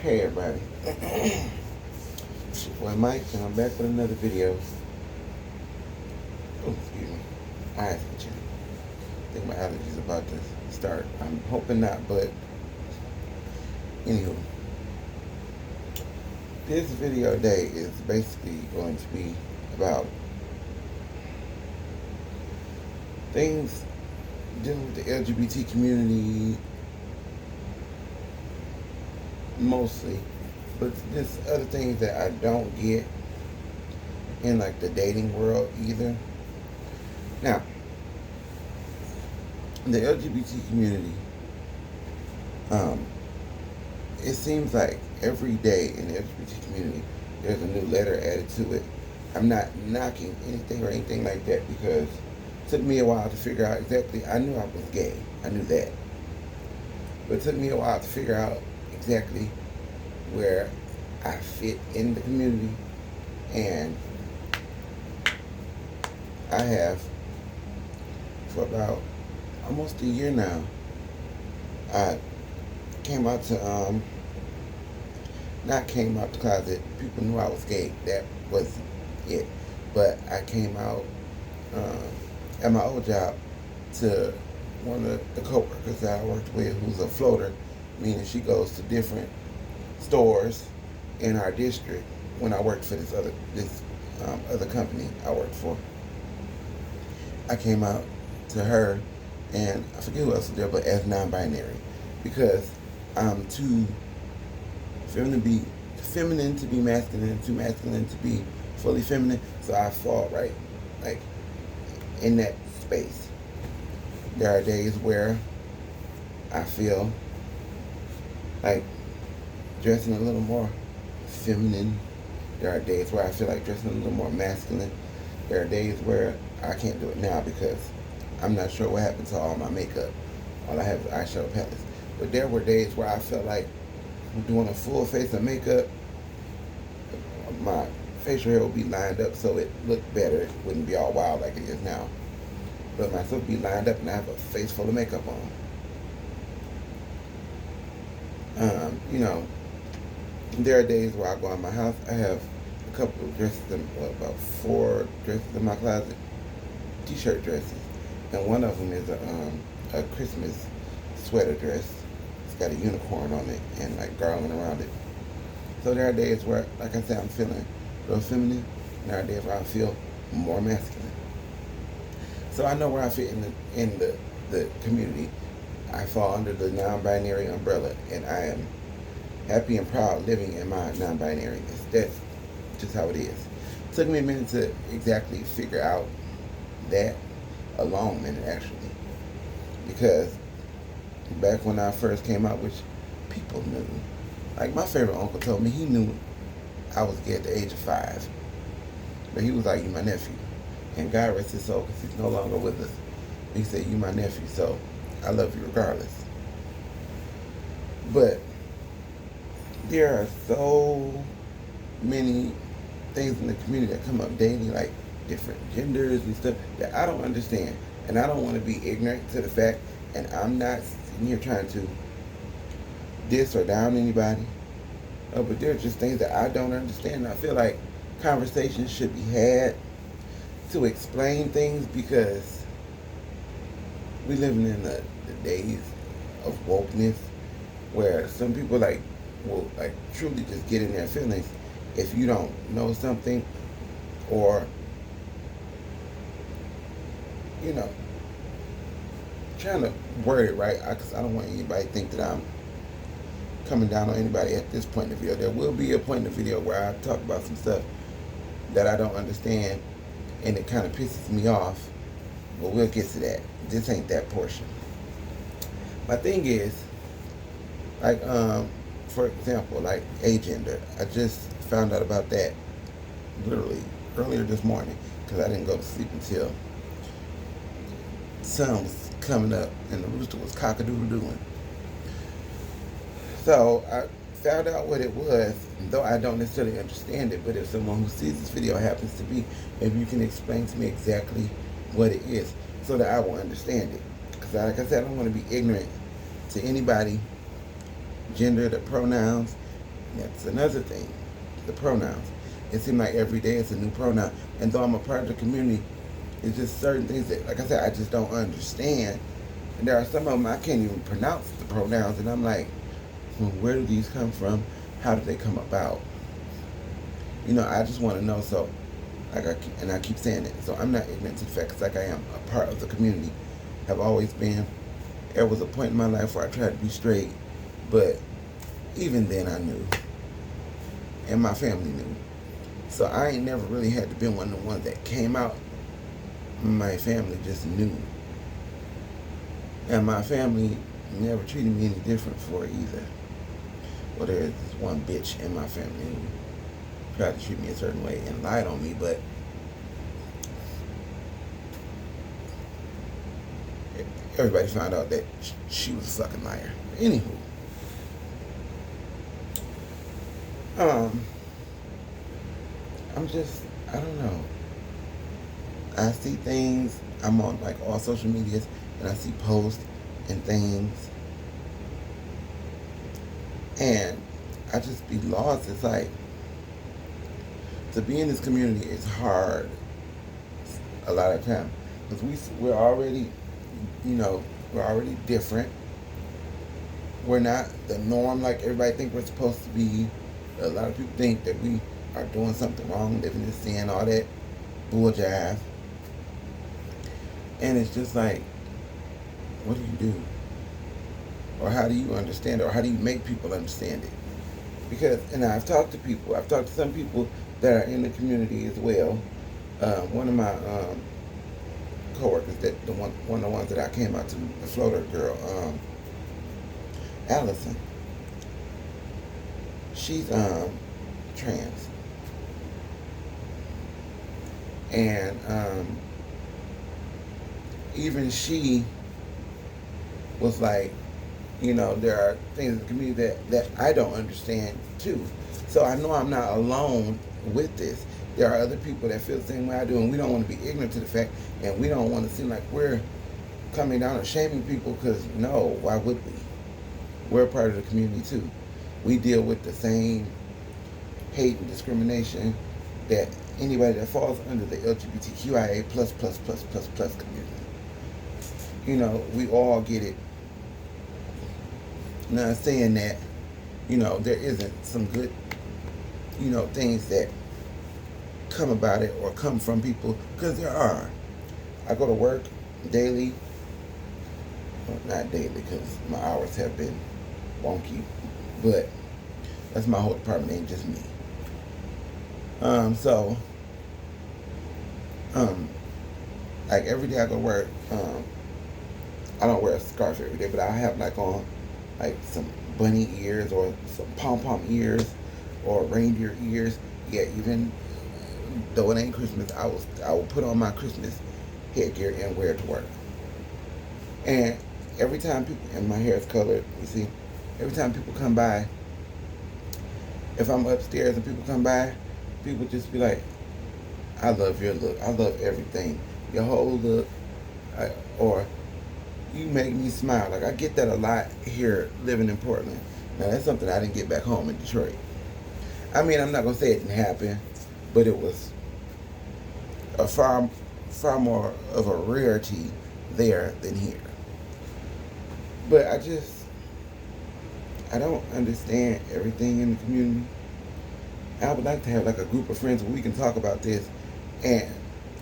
Hey everybody, it's your boy Mike, and I'm back with another video. Oh, excuse me, eyes itching. I think my allergies about to start. I'm hoping not, but anywho, this video today is basically going to be about things dealing with the LGBT community mostly, but there's other things that I don't get in like the dating world either. Now, the LGBT community, it seems like every day in the LGBT community there's a new letter added to it. I'm not knocking anything or anything like that, because it took me a while to figure out exactly. I knew I was gay, I knew that, but it took me a while to figure out exactly where I fit in the community. And I have, for about almost a year now, I came out to, not came out the closet. People knew I was gay. That wasn't it. But I came out at my old job to one of the coworkers that I worked with, who's a floater, meaning she goes to different stores in our district. When I worked for this other company I worked for, I came out to her, and I forget who else was there, but as non-binary, because I'm too feminine to be masculine, too masculine to be fully feminine. So I fall right, like, in that space. There are days where I feel like dressing a little more feminine. There are days where I feel like dressing a little more masculine. There are days where I can't do it now because I'm not sure what happened to all my makeup. All I have is eyeshadow palettes. But there were days where I felt like doing a full face of makeup, my facial hair would be lined up so it looked better. It wouldn't be all wild like it is now. But my stuff would be lined up and I have a face full of makeup on. There are days where I go out my house, I have a couple of dresses, about 4 dresses in my closet, t-shirt dresses. And one of them is a Christmas sweater dress. It's got a unicorn on it and like garland around it. So there are days where, like I said, I'm feeling real feminine, and there are days where I feel more masculine. So I know where I fit in the community. I fall under the non-binary umbrella, and I am happy and proud living in my non-binariness. That's just how it is. It took me a minute to exactly figure out that, a long minute actually, because back when I first came out, which people knew, like my favorite uncle told me he knew I was gay at the age of 5, but he was like, "You my nephew," and God rest his soul, because he's no longer with us. He said, "You my nephew, so I love you regardless." But there are so many things in the community that come up daily, like different genders and stuff, that I don't understand. And I don't want to be ignorant to the fact, and I'm not sitting here trying to diss or down anybody, but there are just things that I don't understand. I feel like conversations should be had to explain things, because we living in the days of wokeness, where some people will truly just get in their feelings if you don't know something, or trying to word it right, because I don't want anybody to think that I'm coming down on anybody at this point in the video. There will be a point in the video where I talk about some stuff that I don't understand, and it kind of pisses me off, but we'll get to that. This ain't that portion. My thing is, like, for example, like agender. I just found out about that literally earlier this morning, because I didn't go to sleep until the sun was coming up and the rooster was cock-a-doodle-dooing. So I found out what it was, though I don't necessarily understand it. But if someone who sees this video happens to be, maybe you can explain to me exactly what it is, so that I will understand it. Because like I said, I don't want to be ignorant to anybody, gender, the pronouns, That's another thing, the pronouns. It seems like every day it's a new pronoun. And though I'm a part of the community, it's just certain things that, like I said, I just don't understand. And there are some of them I can't even pronounce the pronouns, and I'm like, well, where do these come from? How do they come about? I just want to know. So, I keep saying it. So I'm not ignorant to the fact, like I am a part of the community. Have always been. There was a point in my life where I tried to be straight, but even then I knew, and my family knew. So I ain't never really had to be one of the ones that came out. My family just knew. And my family never treated me any different for it either. Well, there's this one bitch in my family who tried to treat me a certain way and lied on me, but everybody found out that she was a fucking liar. Anywho, I don't know. I see things, I'm on like all social medias, and I see posts and things, and I just be lost. It's like, to be in this community is hard a lot of time, because we're already, we're already different. We're not the norm like everybody think we're supposed to be. A lot of people think that we are doing something wrong, living in sin, all that bull jive. And it's just like, what do you do? Or how do you understand it? Or how do you make people understand it? Because, and I've talked to some people that are in the community as well. One of my coworkers, one of the ones that I came out to, the floater girl, Allison. She's trans, and even she was like, there are things in the community that I don't understand too. So I know I'm not alone with this. There are other people that feel the same way I do, and we don't want to be ignorant to the fact, and we don't want to seem like we're coming down and shaming people, because no, why would we? We're a part of the community too. We deal with the same hate and discrimination that anybody that falls under the LGBTQIA plus community. We all get it. Now, saying that, there isn't some good, things that come about it or come from people, because there are. I go to work daily. Well, not daily, because my hours have been wonky, but that's my whole department, ain't just me. Like every day I go to work, I don't wear a scarf every day, but I have like on like some bunny ears or some pom-pom ears or reindeer ears. Yeah, even though it ain't Christmas, I will put on my Christmas headgear and wear it to work. And every time people, and my hair is colored, you see, every time people come by, if I'm upstairs and people come by, people just be like, I love your look. I love everything. Your whole look. Or you make me smile. Like, I get that a lot here living in Portland. Now, that's something I didn't get back home in Detroit. I mean, I'm not going to say it didn't happen, but it was a far more of a rarity there than here. But I don't understand everything in the community. I would like to have like a group of friends where we can talk about this and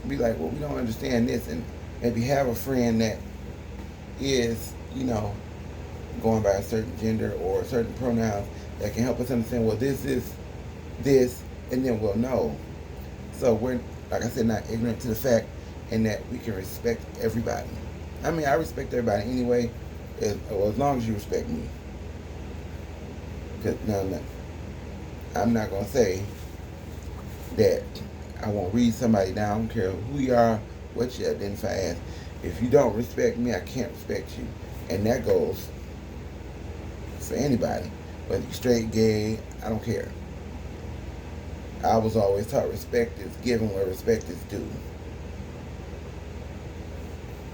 be like, well, we don't understand this, and maybe have a friend that is, going by a certain gender or certain pronouns that can help us understand, well, this is this, and then we'll know. So we're, like I said, not ignorant to the fact, and that we can respect everybody. I mean, I respect everybody anyway, as long as you respect me. Because no, I'm not going to say that I won't read somebody down. I don't care who you are, what you identify as. If you don't respect me, I can't respect you. And that goes for anybody. Whether you're straight, gay, I don't care. I was always taught respect is given where respect is due.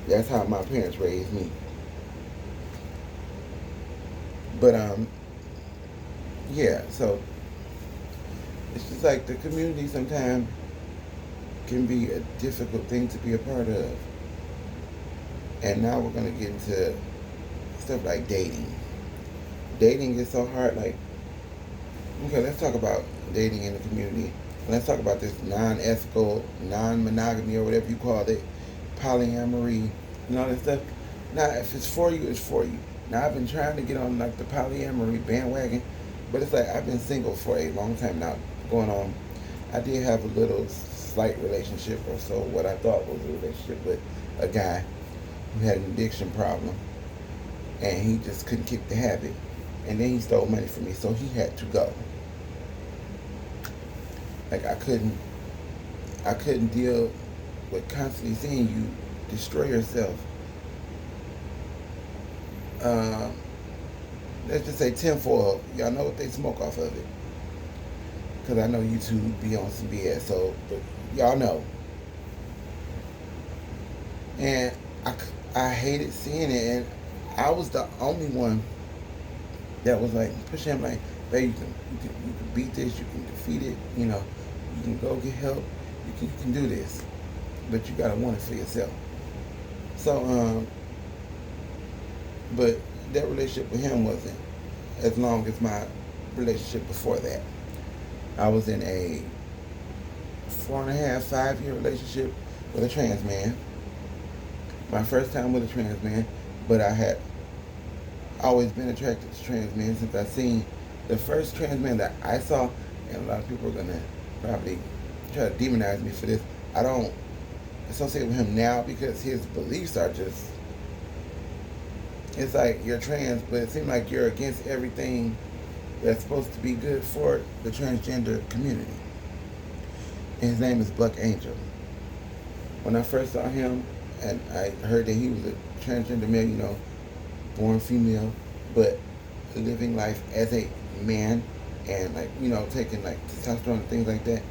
That's how my parents raised me. But, yeah, so it's just like the community sometimes can be a difficult thing to be a part of. And now we're gonna get into stuff like dating. Dating is so hard. Like, okay, let's talk about dating in the community. Let's talk about this non-ethical, non-monogamy, or whatever you call it, polyamory, and all that stuff. Now, if it's for you, it's for you. Now, I've been trying to get on like the polyamory bandwagon, but it's like I've been single for a long time now. Going on, I did have a little slight relationship, or so what I thought was a relationship, with a guy who had an addiction problem, and he just couldn't kick the habit. And then he stole money from me, so he had to go. Like I couldn't deal with constantly seeing you destroy yourself. Let's just say tinfoil. Y'all know what they smoke off of it, because I know you two be on some BS. So, but y'all know. And I hated seeing it, and I was the only one that was like pushing him, like, babe, you can beat this, you can defeat it, you can go get help, you can do this, but you gotta want it for yourself. So but that relationship with him wasn't as long as my relationship before that. I was in a 4.5, 5 year relationship with a trans man. My first time with a trans man, but I had always been attracted to trans men since I seen the first trans man that I saw. And a lot of people are gonna probably try to demonize me for this. I don't associate with him now because his beliefs are just, it's like you're trans, but it seems like you're against everything that's supposed to be good for the transgender community. And his name is Buck Angel. When I first saw him, and I heard that he was a transgender male, born female, but living life as a man, and taking like testosterone and things like that.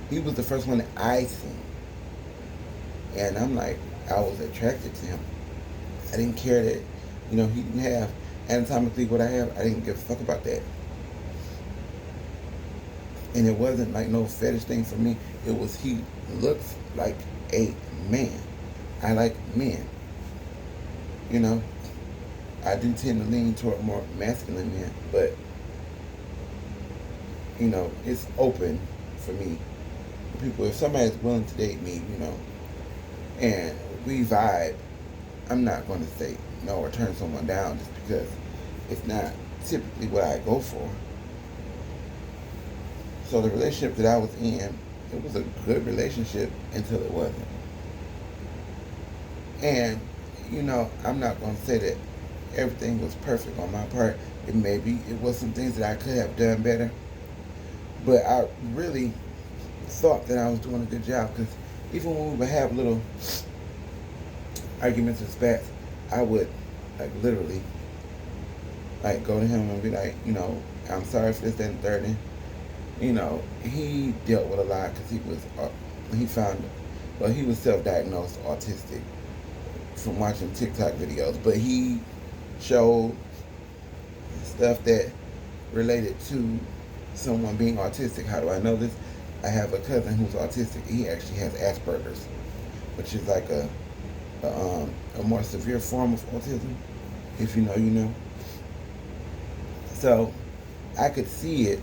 He was the first one that I seen. And I'm like, I was attracted to him. I didn't care that, he didn't have anatomically what I have. I didn't give a fuck about that. And it wasn't like no fetish thing for me. It was, he looks like a man. I like men. I do tend to lean toward more masculine men, but it's open for me. People, if somebody's willing to date me, and we vibe, I'm not going to say no or turn someone down just because it's not typically what I go for. So the relationship that I was in, it was a good relationship until it wasn't. And, I'm not going to say that everything was perfect on my part. It was some things that I could have done better. But I really thought that I was doing a good job, because even when we would have little arguments and spats, I would literally go to him and be like, I'm sorry for this, that, and the third. And, he dealt with a lot because he was self-diagnosed autistic from watching TikTok videos, but he showed stuff that related to someone being autistic. How do I know this? I have a cousin who's autistic. He actually has Asperger's, which is like a more severe form of autism. If you know, you know. So I could see it,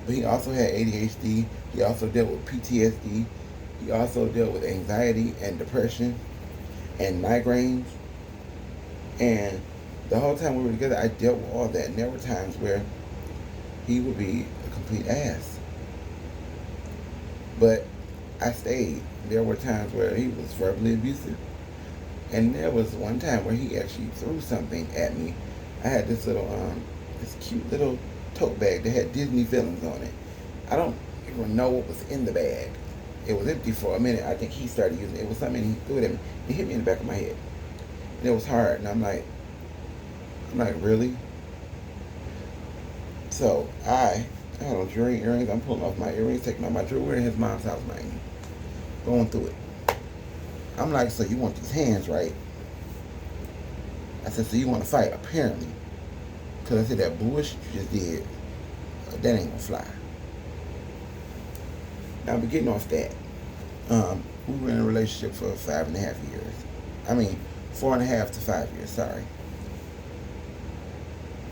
but he also had ADHD. He also dealt with PTSD. He also dealt with anxiety and depression and migraines. And the whole time we were together, I dealt with all that. And there were times where he would be a complete ass. But I stayed. There were times where he was verbally abusive. And there was one time where he actually threw something at me. I had this cute little tote bag that had Disney villains on it. I don't even know what was in the bag. It was empty for a minute. I think he started using it. It was something, and he threw it at me. It hit me in the back of my head. And it was hard. And I'm like, really? So I had on jewelry, earrings. I'm pulling off my earrings, taking off my jewelry in his mom's house, man. Going through it. I'm like, so you want these hands, right? I said, so you want to fight, apparently. Because I said, that bullshit you just did That ain't gonna fly. Now, but getting off that, we were in a relationship for 5.5 years. I mean, 4.5 to 5 years, sorry.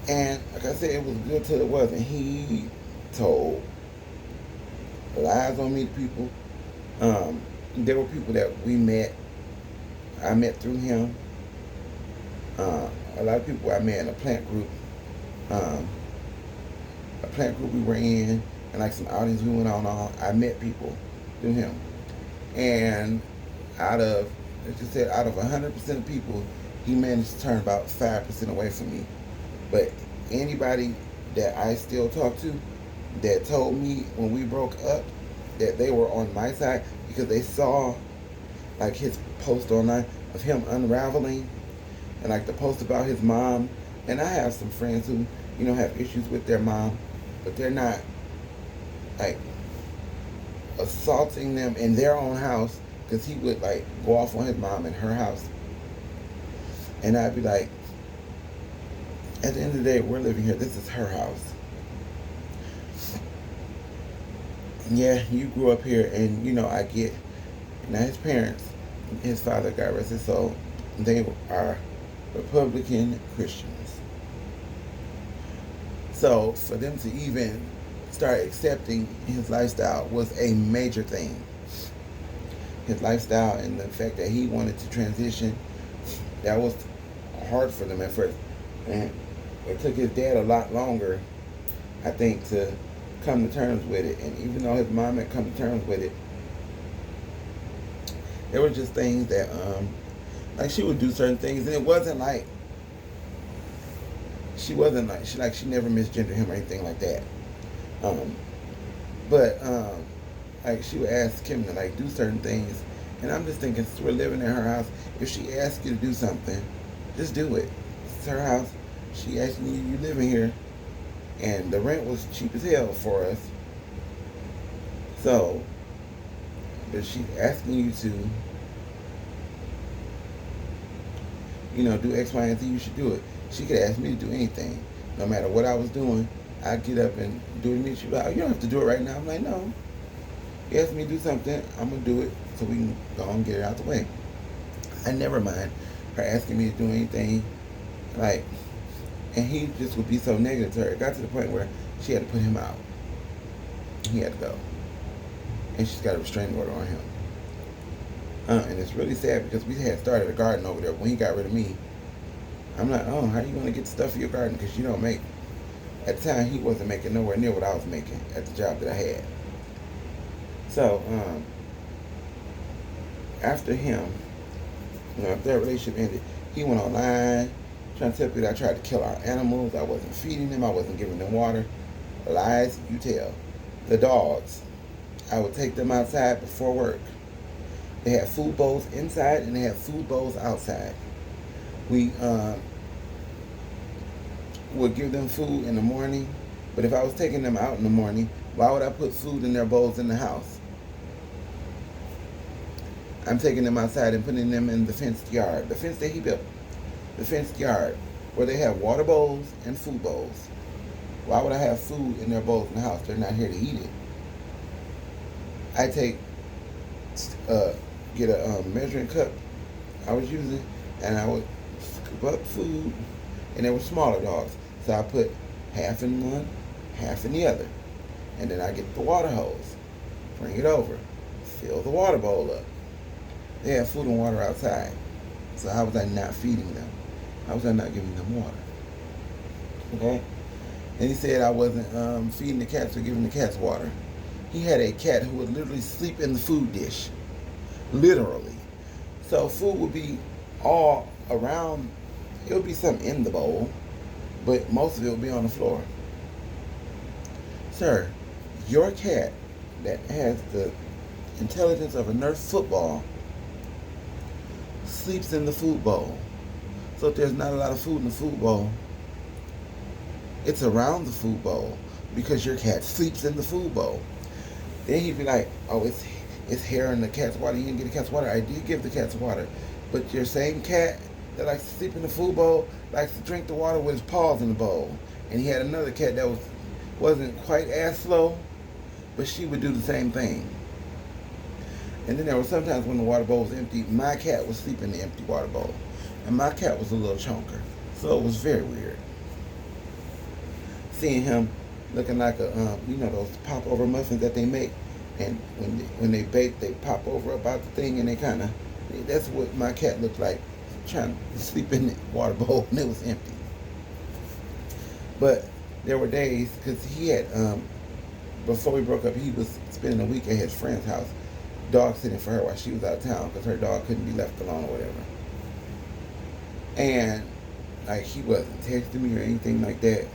And like I said, it was good till it wasn't. He told lies on me to people. There were people that I met through him. A lot of people I met in a plant group. A plant group we were in, and like some outings we went on. I met people through him. And as you said, out of 100% of people, he managed to turn about 5% away from me. But anybody that I still talk to that told me when we broke up that they were on my side because they saw like his post online of him unraveling and like the post about his mom. And I have some friends who, have issues with their mom, but they're not like assaulting them in their own house, because he would like go off on his mom in her house. And I'd be like, at the end of the day, we're living here. This is her house. Yeah, you grew up here, and I get. Now his parents, his father, God rest his soul, they are Republican Christians. So for them to even start accepting his lifestyle was a major thing. His lifestyle and the fact that he wanted to transition, that was hard for them at first. And it took his dad a lot longer, I think, to come to terms with it. And even though his mom had come to terms with it, there were just things that, like she would do certain things, and it wasn't like, she never misgendered him or anything like that. But like she would ask him to like do certain things, and I'm just thinking, since we're living in her house, if she asks you to do something, just do it. It's her house. She asking you living here, and the rent was cheap as hell for us. So, but she's asking you to, do X, Y, and Z. You should do it. She could ask me to do anything, no matter what I was doing. I'd get up and do it. She'd be like, you don't have to do it right now. I'm like, no. You ask me to do something, I'm going to do it so we can go and get it out the way. I never mind her asking me to do anything. Like, and he just would be so negative to her. It got to the point where she had to put him out. He had to go. And she's got a restraining order on him. And it's really sad because we had started a garden over there. When he got rid of me, I'm like, oh, how are you going to get stuff for your garden? Because you don't make. At the time, he wasn't making nowhere near what I was making at the job that I had. So, after him, after that relationship ended, he went online trying to tell people that I tried to kill our animals. I wasn't feeding them. I wasn't giving them water. Lies you tell. The dogs, I would take them outside before work. They had food bowls inside and they had food bowls outside. We would give them food in the morning, but if I was taking them out in the morning, why would I put food in their bowls in the house? I'm taking them outside and putting them in the fenced yard, the fence that he built, the fenced yard, where they have water bowls and food bowls. Why would I have food in their bowls in the house? They're not here to eat it. I get a measuring cup I was using, and I would scoop up food, and they were smaller dogs. So I put half in one, half in the other. And then I get the water hose, bring it over, fill the water bowl up. They have food and water outside. So how was I not feeding them? How was I not giving them water? Okay? And he said I wasn't feeding the cats or giving the cats water. He had a cat who would literally sleep in the food dish. Literally. So food would be all around. It would be something in the bowl, but most of it would be on the floor. Sir, your cat that has the intelligence of a Nerf football sleeps in the food bowl. So if there's not a lot of food in the food bowl, it's around the food bowl because your cat sleeps in the food bowl. Then he'd be like, oh, it's hair in the cat's water. You didn't get the cat's water. I did give the cat's water. But your same cat that likes to sleep in the food bowl likes to drink the water with his paws in the bowl. And he had another cat that was wasn't quite as slow, but she would do the same thing. And then there were sometimes when the water bowl was empty, my cat would sleep in the empty water bowl. And my cat was a little chonker. So it was very weird. Seeing him looking like a, those pop-over muffins that they make. And when they bake, they pop over about the thing and they kind of, that's what my cat looked like, trying to sleep in the water bowl and it was empty. But there were days, because he had, before we broke up, he was spending a week at his friend's house, dog sitting for her while she was out of town because her dog couldn't be left alone or whatever. And like he wasn't texting me or anything like that.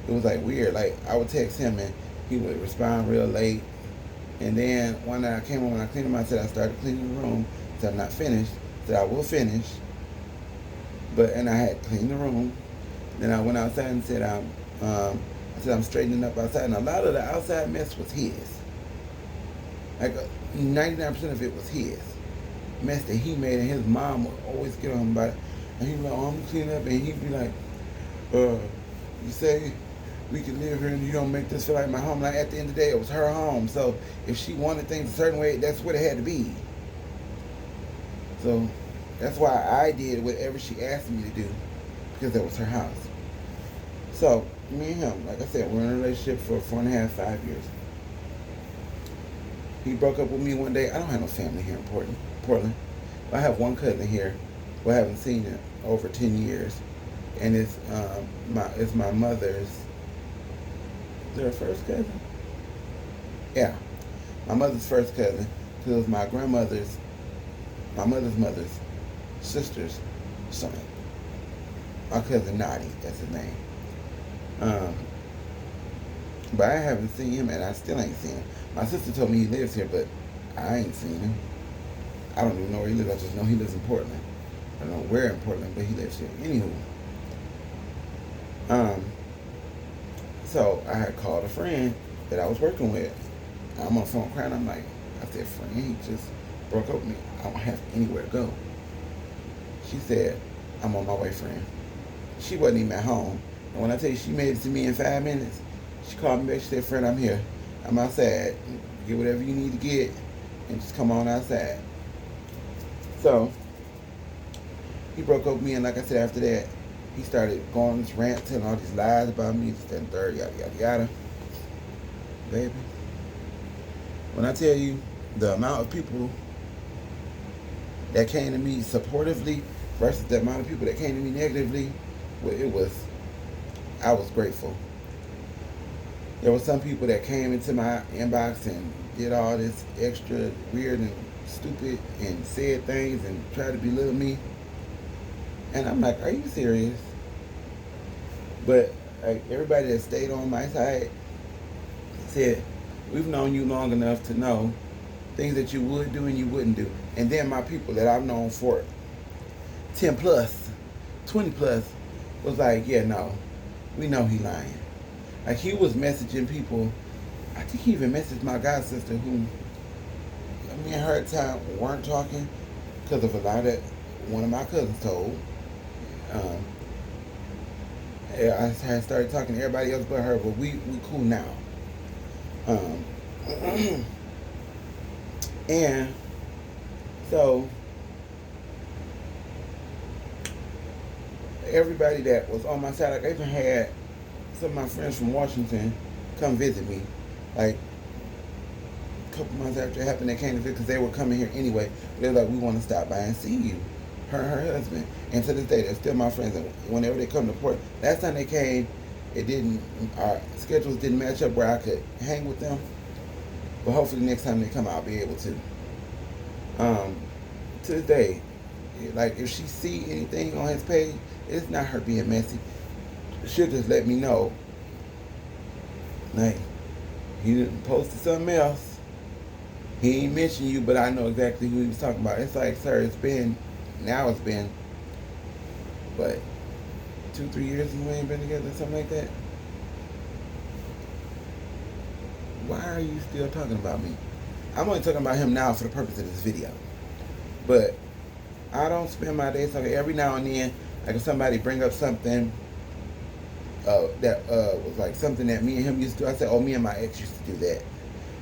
It was like weird. Like I would text him and he would respond real late. And then one night I came home and I cleaned him. I said I started cleaning the room. I said I'm not finished. I said I will finish. And I had cleaned the room. Then I went outside and said I said I'm straightening up outside. And a lot of the outside mess was his. Like 99% of it was his mess that he made, and his mom would always get on him about it. And he'd be like, "Oh, I'm cleaning up," and he'd be like, "You say we can live here and you don't make this feel like my home." Like at the end of the day, it was her home. So if she wanted things a certain way, that's what it had to be. So that's why I did whatever she asked me to do, because that was her house. So me and him, like I said, we're in a relationship for 4.5, 5 years. He broke up with me one day. I don't have no family here in Portland. I have one cousin here who I haven't seen in over 10 years. And it's my mother's, is there a first cousin? Yeah. My mother's first cousin, because it was my mother's mother's sister's son. My cousin Noddy, that's his name. But I haven't seen him, and I still ain't seen him. My sister told me he lives here, but I ain't seen him. I don't even know where he lives. I just know he lives in Portland. I don't know where in Portland, but he lives here. Anywho. So I had called a friend that I was working with. I'm on the phone crying. I'm like, I said, "Friend, he just broke up with me. I don't have anywhere to go." She said, "I'm on my way, friend." She wasn't even at home. And when I tell you she made it to me in 5 minutes, she called me back. She said, "Friend, I'm here. I'm outside. Get whatever you need to get and just come on outside." So he broke up with me, and like I said, after that, he started going on this rant, telling all these lies about me, this, that, and third, yada, yada, yada. Baby, when I tell you the amount of people that came to me supportively versus the amount of people that came to me negatively, well, I was grateful. There were some people that came into my inbox and did all this extra weird and stupid and said things and tried to belittle me. And I'm like, are you serious? But everybody that stayed on my side said, we've known you long enough to know things that you would do and you wouldn't do. And then my people that I've known for 10 plus, 20 plus, was like, yeah, no, we know he lying. Like he was messaging people. I think he even messaged my god sister, who me and her at the time weren't talking because of a lie that one of my cousins told. I had started talking to everybody else but her, but we cool now. And so everybody that was on my side, like I even had some of my friends from Washington come visit me, like a couple months after it happened. They came to visit because they were coming here anyway. They were like, we want to stop by and see you, her and her husband. And to this day, they're still my friends. And whenever they come to Port, last time they came, our schedules didn't match up where I could hang with them. But hopefully next time they come, I'll be able to. To this day, like if she see anything on his page, it's not her being messy. She'll just let me know. Like, he didn't posted something else. He ain't mentioned you, but I know exactly who he was talking about. It's like, sir, it's been, what, 2-3 years and we ain't been together, something like that? Why are you still talking about me? I'm only talking about him now for the purpose of this video. But I don't spend my days talking. Every now and then, like if somebody bring up something was like something that me and him used to do. I said, oh, me and my ex used to do that.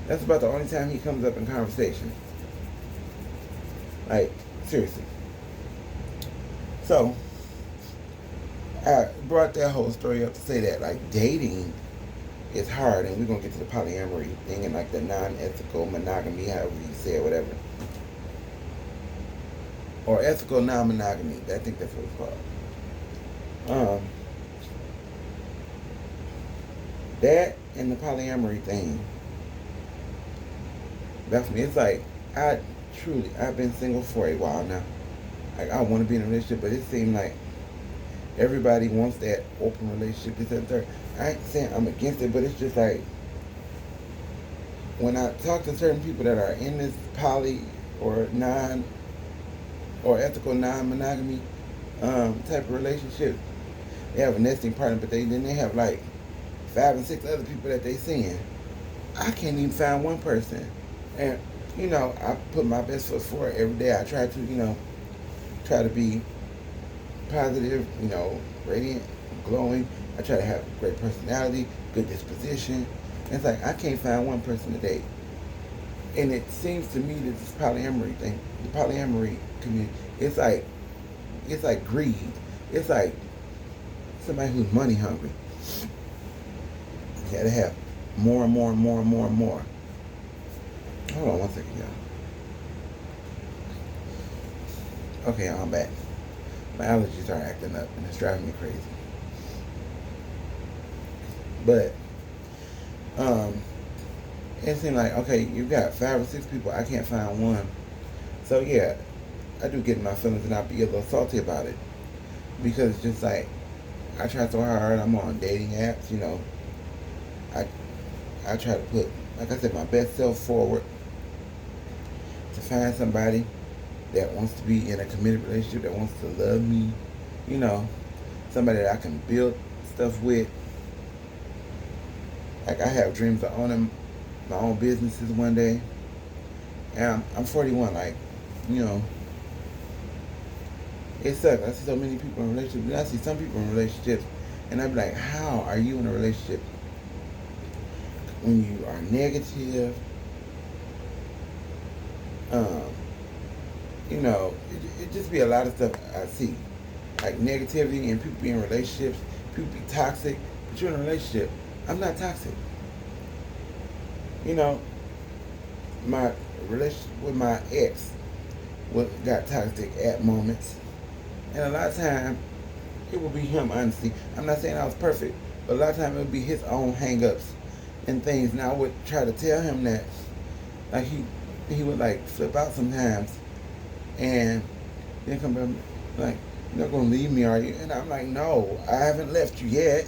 That's about the only time he comes up in conversation. Like, seriously. So, I brought that whole story up to say that, like, dating is hard, and we're going to get to the polyamory thing and, like, the non-ethical monogamy, however you say it, whatever. Or ethical non-monogamy. I think that's what it's called. That and the polyamory thing, that's me. It's like, I've been single for a while now. Like, I want to be in a relationship, but it seemed like everybody wants that open relationship, this and third. I ain't saying I'm against it, but it's just like, when I talk to certain people that are in this poly or ethical non-monogamy type of relationship, they have a nesting partner, but then they have like 5 and 6 other people that they seeing. I can't even find one person. And, I put my best foot forward every day. I try to be positive, radiant, glowing. I try to have a great personality, good disposition. And it's like, I can't find one person to date. And it seems to me that this polyamory thing, the polyamory community, it's like greed. It's like somebody who's money hungry. You gotta have more and more and more and more and more. Hold on one second, y'all. Okay, I'm back. My allergies are acting up and it's driving me crazy. But it seemed like, okay, you got 5 or 6 people, I can't find one. So yeah, I do get in my feelings and I'll be a little salty about it. Because it's just like, I try so hard, I'm on dating apps, I try to put, like I said, my best self forward to find somebody that wants to be in a committed relationship, that wants to love me, somebody that I can build stuff with. Like, I have dreams of owning my own businesses one day. And I'm 41, like, it sucks. I see so many people in relationships, and I see some people in relationships, and I be like, how are you in a relationship when you are negative? It just be a lot of stuff I see. Like negativity and people be in relationships, people be toxic, but you're in a relationship. I'm not toxic. My relationship with my ex got toxic at moments. And a lot of time, it will be him, honestly. I'm not saying I was perfect, but a lot of time it would be his own hang-ups and things. And I would try to tell him that, like, he would, like, flip out sometimes. And then come back, like, you're not going to leave me, are you? And I'm like, no, I haven't left you yet.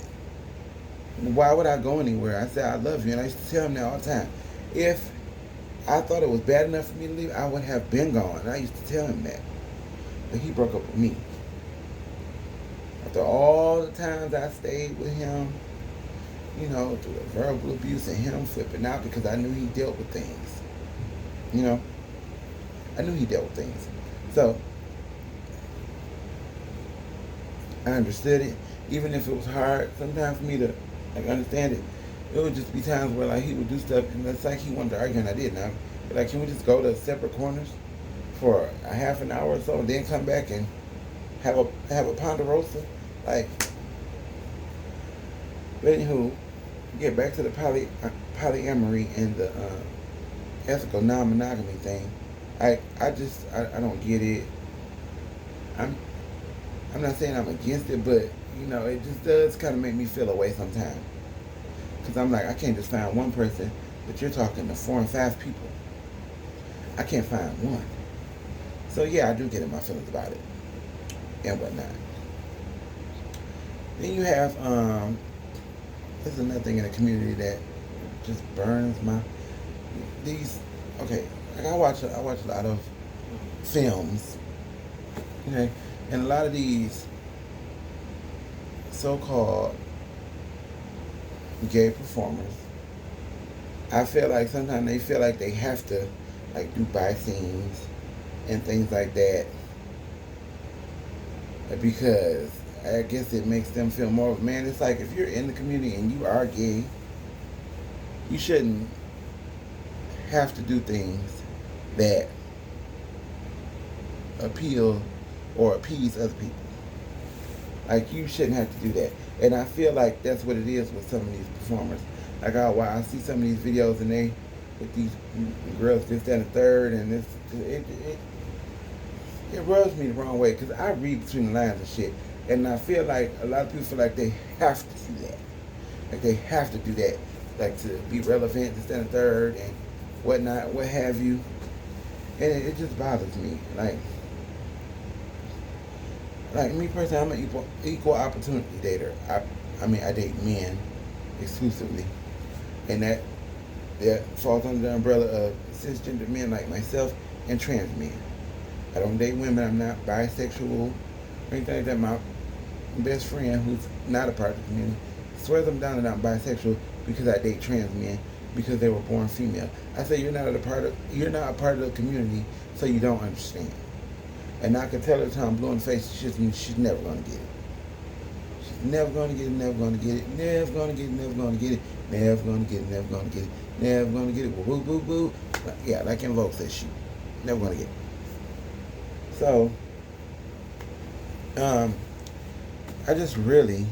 Why would I go anywhere? I said, I love you. And I used to tell him that all the time. If I thought it was bad enough for me to leave, I would have been gone. And I used to tell him that. But he broke up with me. After all the times I stayed with him, through the verbal abuse and him flipping out because I knew he dealt with things. I knew he dealt with things. So, I understood it. Even if it was hard sometimes for me to understand it, it would just be times where like he would do stuff and it's like he wanted to argue and I didn't. I'd be like, can we just go to separate corners for a half an hour or so and then come back and have a ponderosa? Like, but anywho, get back to the polyamory and the ethical non-monogamy thing. I don't get it. I'm not saying I'm against it, but it just does kind of make me feel away sometimes. Because I'm like, I can't just find one person, but you're talking to 4 and 5 people. I can't find one. So yeah, I do get in my feelings about it and whatnot. Then you have there's another thing in the community that just burns my okay. Like I watch a lot of films, okay, and a lot of these so-called gay performers, I feel like sometimes they feel like they have to like do bi scenes and things like that because I guess it makes them feel more of a man. It's like if you're in the community and you are gay, you shouldn't have to do things that appeal or appease other people. Like, you shouldn't have to do that. And I feel like that's what it is with some of these performers. Like, I see some of these videos and they, with these girls, this, that, and the third, and this, it rubs me the wrong way because I read between the lines of shit. And I feel like a lot of people feel like they have to do that. Like, they have to do that. Like, to be relevant, this, that, and the third, and whatnot, what have you. And it just bothers me. Like me personally, I'm an equal opportunity dater. I date men exclusively, and that falls under the umbrella of cisgender men like myself and trans men. I don't date women. I'm not bisexual or anything like that. My best friend, who's not a part of the community, swears I'm down and I'm bisexual because I date trans men because they were born female. I say you're not a part of the community, so you don't understand. And I can tell her till I'm blue in the face, she's never going to get it. She's never going to get it, never going to get it, never going to get it, never going to get it, never going to get it, never going to get it, never going to get it, boo, boo, boo. Yeah, like in Vogue says, she never going to get it. So, I just really,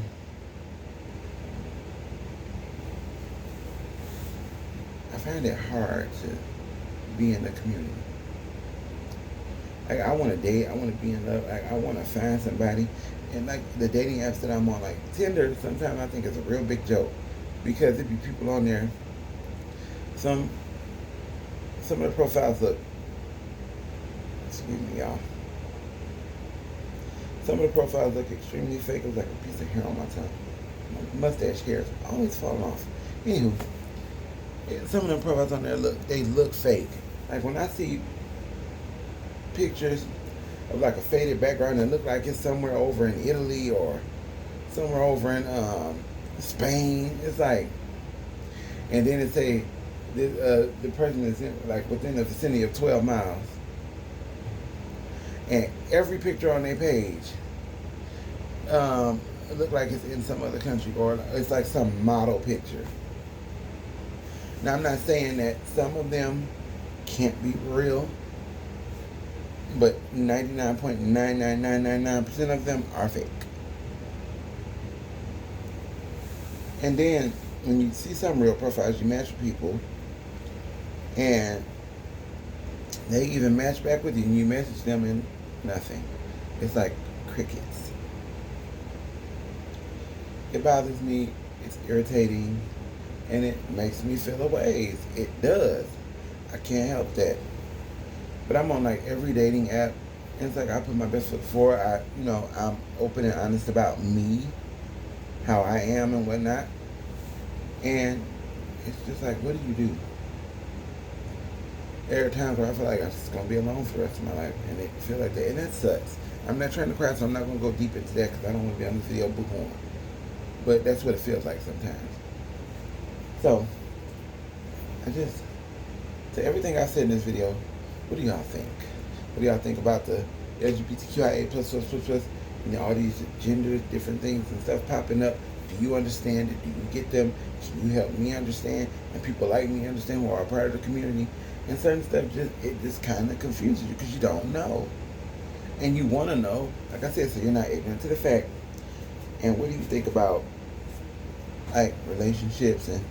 I find it hard to be in the community. Like, I want to date, I want to be in love, like, I want to find somebody. And like the dating apps that I'm on, like Tinder, sometimes I think it's a real big joke because there be people on there. Some of the profiles look, excuse me, y'all. Some of the profiles look extremely fake. It was like a piece of hair on my tongue. My mustache hair is always falling off. Anywho, some of them profiles on there look fake. Like when I see pictures of like a faded background that look like it's somewhere over in Italy or somewhere over in Spain. It's like, and then it say the person is like within the vicinity of 12 miles, and every picture on their page it look like it's in some other country or it's like some model picture. Now I'm not saying that some of them can't be real, but 99.99999% of them are fake. And then when you see some real profiles, you match with people, and they even match back with you, and you message them and nothing. It's like crickets. It bothers me. It's irritating, and it makes me feel away. It does. I can't help that. But I'm on like every dating app, and it's like I put my best foot forward. I'm open and honest about me, how I am and whatnot. And it's just like, what do you do? There are times where I feel like I'm just gonna be alone for the rest of my life, and it feels like that, and that sucks. I'm not trying to cry, so I'm not gonna go deep into that because I don't want to be on this video bookworm. But that's what it feels like sometimes. So, to everything I said in this video, what do y'all think? What do y'all think about the LGBTQIA plus, all these genders, different things and stuff popping up? Do you understand it? Do you get them? Can you help me understand? And people like me understand who are part of the community? And certain stuff just kind of confuses you because you don't know. And you want to know, like I said, so you're not ignorant to the fact. And what do you think about like relationships and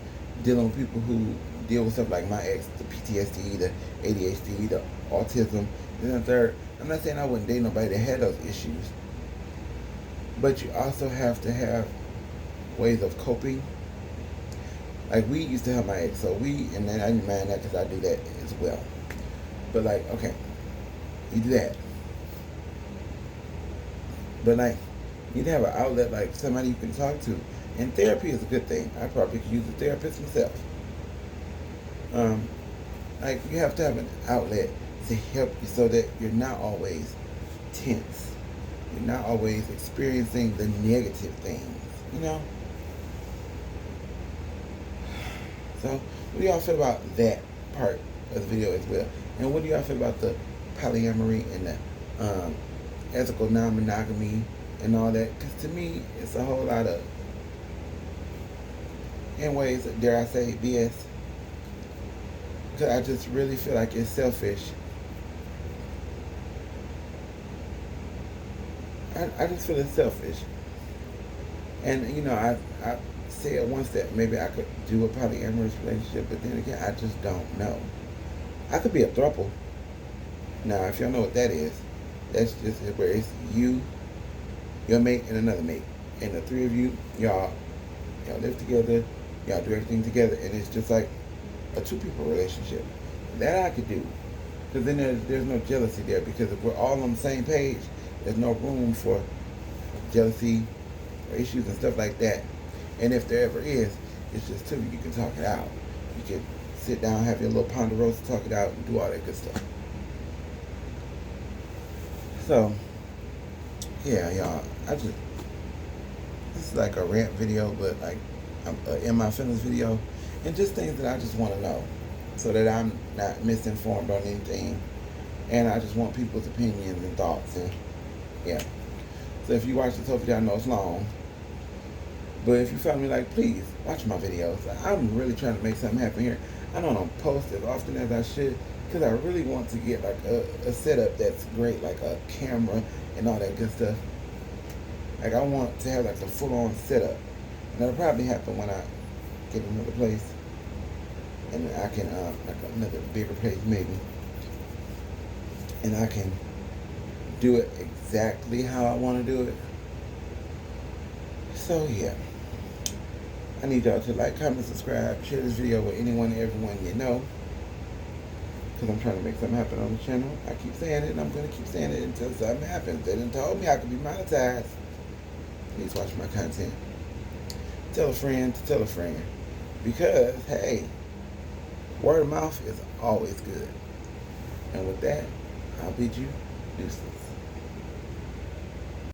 dealing with people who deal with stuff like my ex, the PTSD, the ADHD, the autism, and the third? I'm not saying I wouldn't date nobody that had those issues, but you also have to have ways of coping. Like we used to have my ex, and then I didn't mind that because I do that as well. But like, okay, you do that, but like, you need to have an outlet, like somebody you can talk to. And therapy is a good thing. I probably could use a therapist myself. Like you have to have an outlet to help you so that you're not always tense. You're not always experiencing the negative things, you know? So, what do y'all feel about that part of the video as well? And what do y'all feel about the polyamory and the ethical non-monogamy and all that. Because to me, it's a whole lot of, in ways, dare I say, BS. Because I just really feel like it's selfish. I just feel it's selfish. And, I said once that maybe I could do a polyamorous relationship, but then again, I just don't know. I could be a throuple. Now, if y'all know what that is, that's just where it's you, your mate, and another mate. And the three of you, y'all live together, y'all do everything together, and it's just like a two-people relationship. That I could do. Because then there's no jealousy there, because if we're all on the same page, there's no room for jealousy or issues and stuff like that. And if there ever is, it's just two of you. You can talk it out. You can sit down, have your little ponderosa, talk it out, and do all that good stuff. So, yeah, y'all, this is like a rant video, but like in my feelings video, and just things that I just want to know, so that I'm not misinformed on anything, and I just want people's opinions and thoughts, and yeah. So if you watch this whole video, I know it's long, but if you follow me, like, please watch my videos. I'm really trying to make something happen here. I don't post as often as I should, because I really want to get like a setup that's great, like a camera and all that good stuff. Like, I want to have like a full-on setup, and that'll probably happen when I get another place, and I can like another bigger place maybe, and I can do it exactly how I want to do it. So yeah, I need y'all to like, comment, subscribe, share this video with anyone and everyone you know, because I'm trying to make something happen on the channel. I keep saying it, and I'm going to keep saying it until something happens. They done told me I could be monetized. Please watch my content. Tell a friend to tell a friend, because hey, word of mouth is always good. And with that, I'll bid you deuces.